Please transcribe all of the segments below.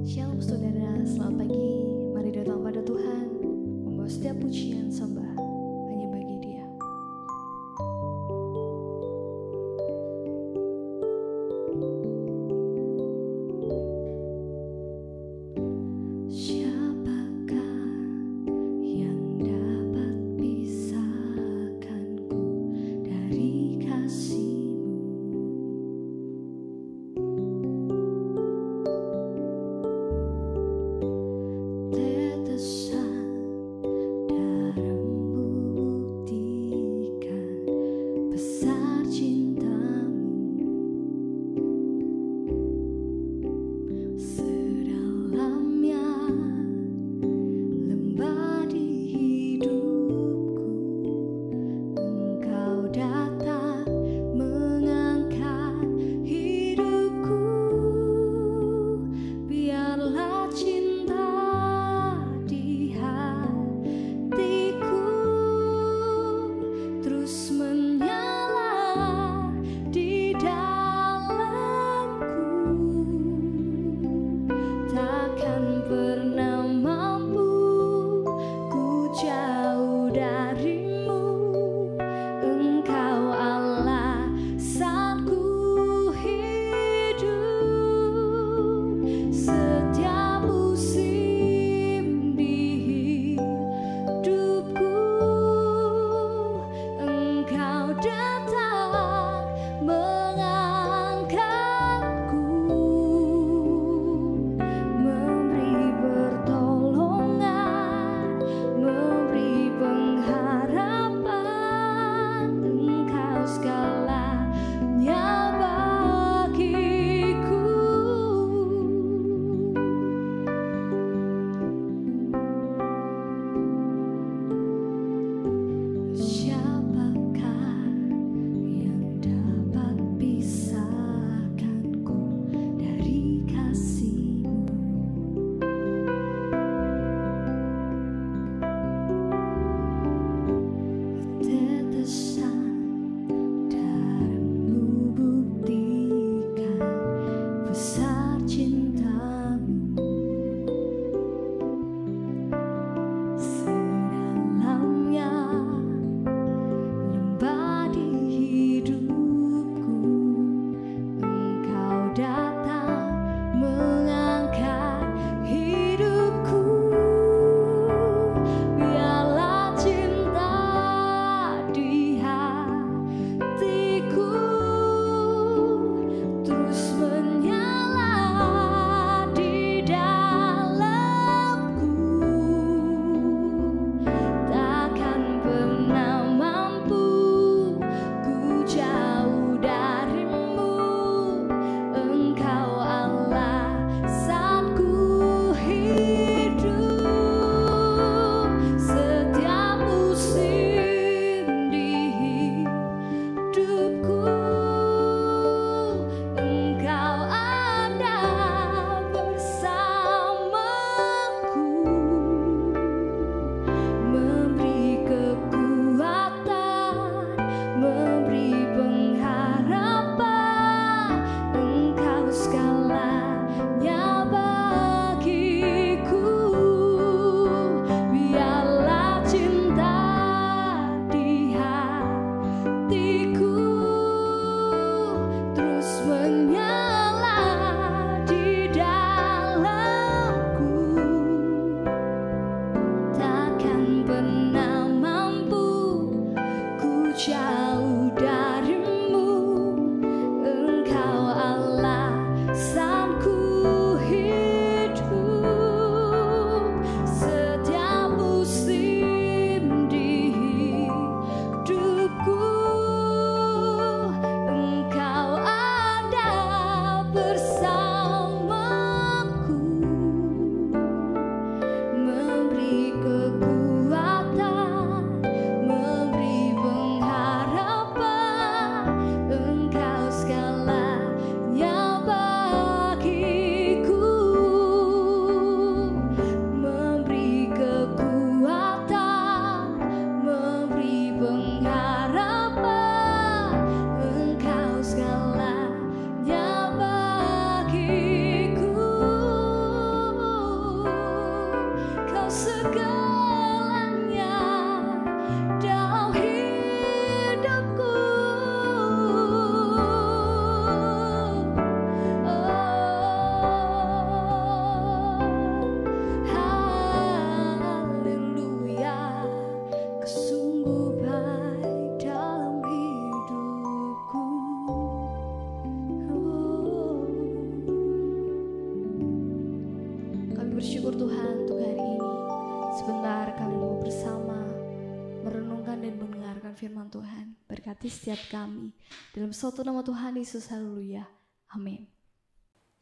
Shalom saudara, selamat pagi. Mari datang pada Tuhan, membawa setiap pujian sembah hanya bagi Dia. Siapakah yang dapat pisahkanku dari kasih-Mu? Tetesan darah-Mu bersyukur Tuhan untuk hari ini. Sebentar kami mau bersama merenungkan dan mendengarkan firman Tuhan. Berkati setiap kami. Dalam suatu nama Tuhan Yesus, haleluya. Amin.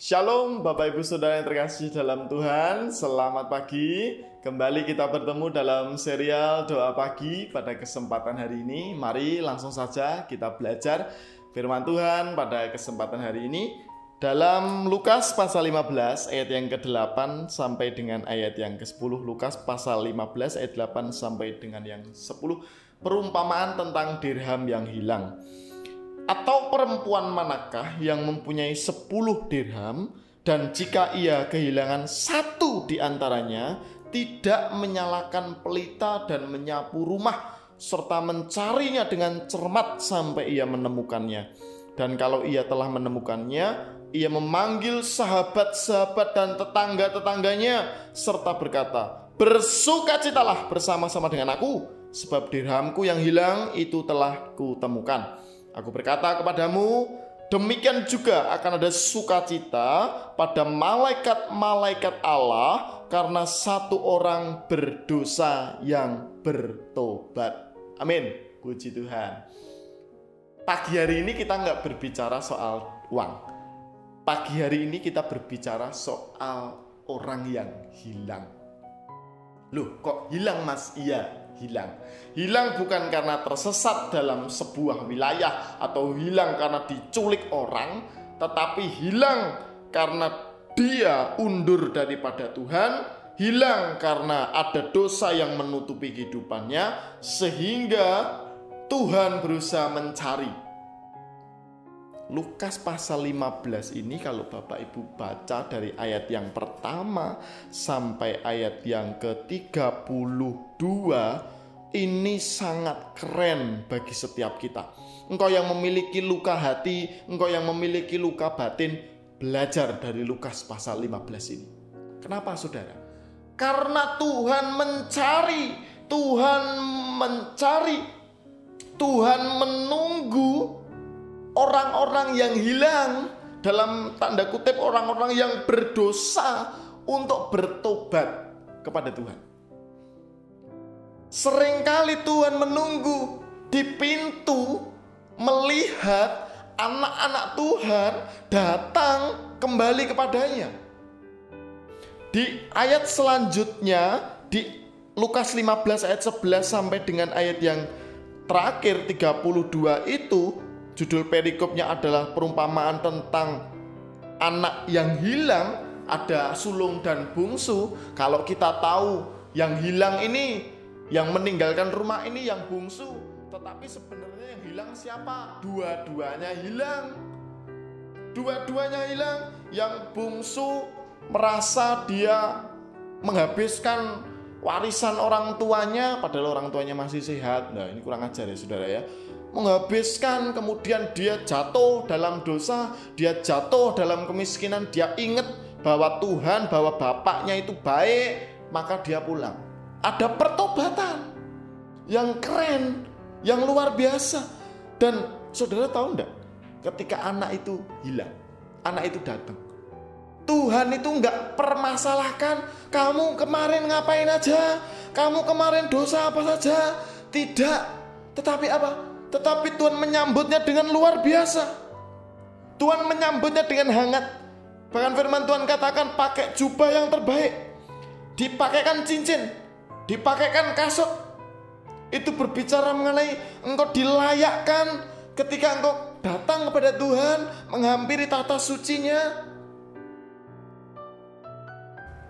Shalom Bapak Ibu Saudara yang terkasih dalam Tuhan. Selamat pagi. Kembali kita bertemu dalam serial doa pagi pada kesempatan hari ini. Mari langsung saja kita belajar firman Tuhan pada kesempatan hari ini. Dalam Lukas pasal 15 ayat yang ke-8 sampai dengan ayat yang ke-10. Lukas pasal 15 ayat 8 sampai dengan yang 10. Perumpamaan tentang dirham yang hilang. Atau perempuan manakah yang mempunyai 10 dirham, dan jika ia kehilangan satu di antaranya, tidak menyalakan pelita dan menyapu rumah, serta mencarinya dengan cermat sampai ia menemukannya. Dan kalau ia telah menemukannya, ia memanggil sahabat-sahabat dan tetangga-tetangganya, serta berkata, "Bersukacitalah bersama-sama dengan aku, sebab dirhamku yang hilang itu telah kutemukan. Aku berkata kepadamu, demikian juga akan ada sukacita pada malaikat-malaikat Allah karena satu orang berdosa yang bertobat." Amin. Puji Tuhan. Pagi hari ini kita nggak berbicara soal uang. Pagi hari ini kita berbicara soal orang yang hilang. Loh, kok hilang mas? Iya, hilang. Hilang bukan karena tersesat dalam sebuah wilayah atau hilang karena diculik orang, tetapi hilang karena dia undur daripada Tuhan, hilang karena ada dosa yang menutupi kehidupannya, sehingga Tuhan berusaha mencari. Lukas pasal 15 ini kalau Bapak Ibu baca dari ayat yang pertama sampai ayat yang ke-32, ini sangat keren bagi setiap kita. Engkau yang memiliki luka hati, engkau yang memiliki luka batin, belajar dari Lukas pasal 15 ini. Kenapa saudara? Karena Tuhan mencari, Tuhan menunggu orang-orang yang hilang, dalam tanda kutip orang-orang yang berdosa, untuk bertobat kepada Tuhan. Seringkali Tuhan menunggu di pintu, melihat anak-anak Tuhan datang kembali kepadanya. Di ayat selanjutnya, di Lukas 15 ayat 11 sampai dengan ayat yang terakhir 32 itu, judul perikopnya adalah perumpamaan tentang anak yang hilang. Ada sulung dan bungsu. Kalau kita tahu yang hilang ini, yang meninggalkan rumah ini yang bungsu, tetapi sebenarnya yang hilang siapa? Dua-duanya hilang. Yang bungsu merasa dia menghabiskan warisan orang tuanya, padahal orang tuanya masih sehat. Nah, ini kurang ajar ya saudara ya. Menghabiskan, kemudian dia jatuh dalam dosa, dia jatuh dalam kemiskinan, dia ingat bahwa Tuhan, bahwa bapaknya itu baik, maka dia pulang. Ada pertobatan yang keren, yang luar biasa. Dan saudara tahu enggak, ketika anak itu hilang, anak itu datang, Tuhan itu enggak permasalahkan, kamu kemarin ngapain aja, kamu kemarin dosa apa saja. Tidak, tetapi apa? Tetapi Tuhan menyambutnya dengan luar biasa. Tuhan menyambutnya dengan hangat. Bahkan firman Tuhan katakan pakai jubah yang terbaik, dipakaikan cincin, dipakaikan kasut. Itu berbicara mengenai engkau dilayakkan ketika engkau datang kepada Tuhan, menghampiri tata sucinya.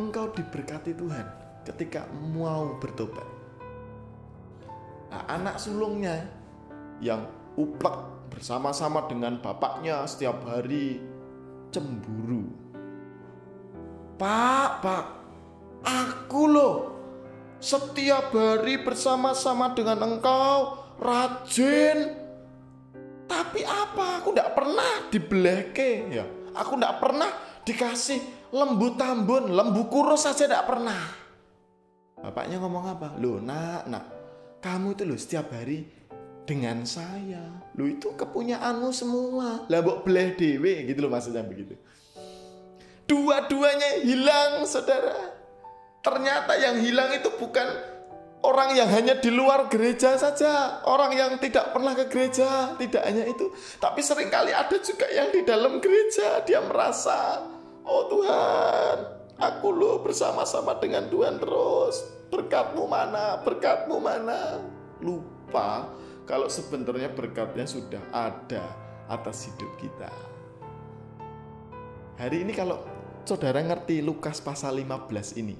Engkau diberkati Tuhan ketika mau bertobat. Nah, anak sulungnya yang uplek bersama-sama dengan bapaknya setiap hari cemburu. Pak, aku loh setiap hari bersama-sama dengan engkau, rajin. Tapi apa? Aku tidak pernah dibeleke ya. Aku tidak pernah dikasih lembu tambun, lembu kurus saja tidak pernah. Bapaknya ngomong apa? Loh nak, kamu itu loh setiap hari dengan saya, lu itu kepunyaanmu semua, lah mbok beleh dewe, gitu loh maksudnya begitu. Dua-duanya hilang, saudara. Ternyata yang hilang itu bukan orang yang hanya di luar gereja saja, orang yang tidak pernah ke gereja, tidak hanya itu. Tapi seringkali ada juga yang di dalam gereja, dia merasa, oh Tuhan, aku loh bersama-sama dengan Tuhan terus. Berkat-Mu mana, berkat-Mu mana. Lupa kalau sebenarnya berkatnya sudah ada atas hidup kita. Hari ini kalau saudara ngerti Lukas pasal 15 ini,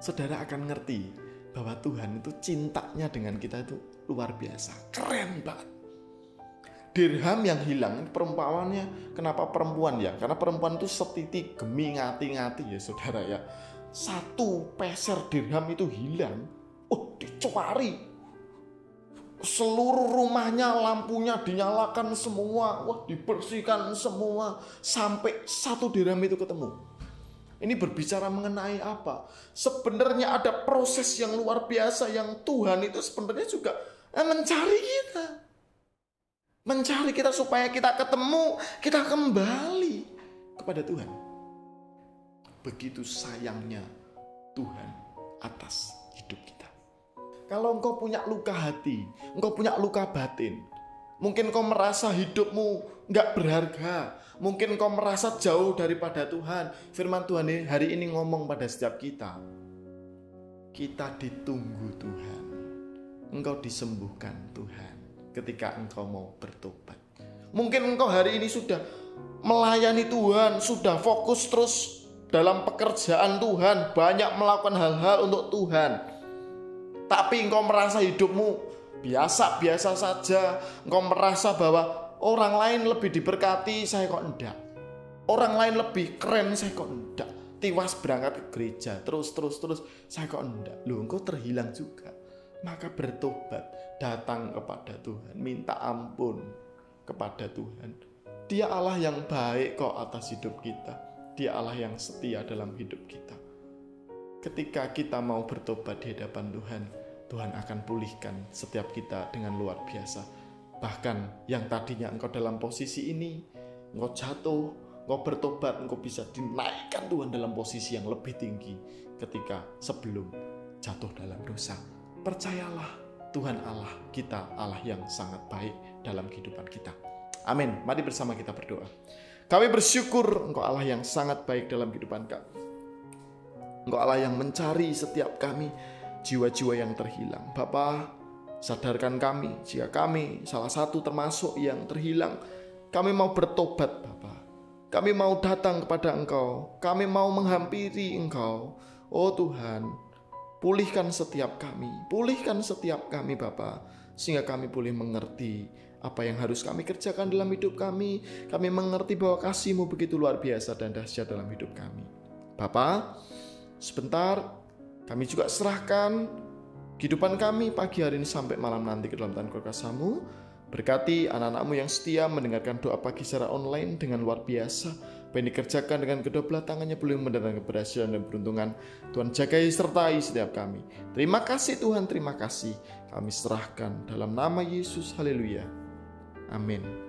saudara akan ngerti bahwa Tuhan itu cintanya dengan kita itu luar biasa. Keren banget. Dirham yang hilang, perumpamannya kenapa perempuan ya? Karena perempuan itu setiti gemi ngati-ngati ya saudara ya. 1 peser dirham itu hilang, dicari. Seluruh rumahnya lampunya dinyalakan semua, dibersihkan semua. Sampai 1 dirham itu ketemu. Ini berbicara mengenai apa? Sebenarnya ada proses yang luar biasa yang Tuhan itu sebenarnya juga mencari kita. Mencari kita supaya kita ketemu, kita kembali kepada Tuhan. Begitu sayangnya Tuhan atas hidup kita. Kalau engkau punya luka hati, engkau punya luka batin, mungkin kau merasa hidupmu gak berharga. Mungkin kau merasa jauh daripada Tuhan. Firman Tuhan hari ini ngomong pada setiap kita. Kita ditunggu Tuhan. Engkau disembuhkan Tuhan ketika engkau mau bertobat. Mungkin engkau hari ini sudah melayani Tuhan, sudah fokus terus dalam pekerjaan Tuhan, banyak melakukan hal-hal untuk Tuhan. Tapi engkau merasa hidupmu biasa-biasa saja. Engkau merasa bahwa orang lain lebih diberkati, saya kok enggak. Orang lain lebih keren, saya kok enggak. Tiwas berangkat ke gereja, terus, saya kok enggak. Loh, engkau terhilang juga. Maka bertobat, datang kepada Tuhan, minta ampun kepada Tuhan. Dia Allah yang baik kok atas hidup kita. Dia Allah yang setia dalam hidup kita. Ketika kita mau bertobat di hadapan Tuhan, Tuhan akan pulihkan setiap kita dengan luar biasa. Bahkan yang tadinya engkau dalam posisi ini, engkau jatuh, engkau bertobat, engkau bisa dinaikkan Tuhan dalam posisi yang lebih tinggi ketika sebelum jatuh dalam dosa. Percayalah, Tuhan Allah kita, Allah yang sangat baik dalam kehidupan kita. Amin. Mari bersama kita berdoa. Kami bersyukur Engkau Allah yang sangat baik dalam kehidupan kami. Engkau Allah yang mencari setiap kami, jiwa-jiwa yang terhilang. Bapa, sadarkan kami jika kami salah satu termasuk yang terhilang. Kami mau bertobat Bapa. Kami mau datang kepada Engkau. Kami mau menghampiri Engkau. Oh Tuhan, pulihkan setiap kami. Pulihkan setiap kami Bapa. Sehingga kami boleh mengerti apa yang harus kami kerjakan dalam hidup kami. Kami mengerti bahwa kasih-Mu begitu luar biasa dan dahsyat dalam hidup kami. Bapa, sebentar kami juga serahkan kehidupan kami pagi hari ini sampai malam nanti ke dalam tangan kuasa-Mu. Berkati anak-anak-Mu yang setia mendengarkan doa pagi secara online dengan luar biasa. Apa yang dikerjakan dengan kedua belah tangannya boleh mendatangkan keberhasilan dan peruntungan. Tuhan jagai sertai setiap kami. Terima kasih Tuhan, terima kasih. Kami serahkan dalam nama Yesus. Haleluya. Amin.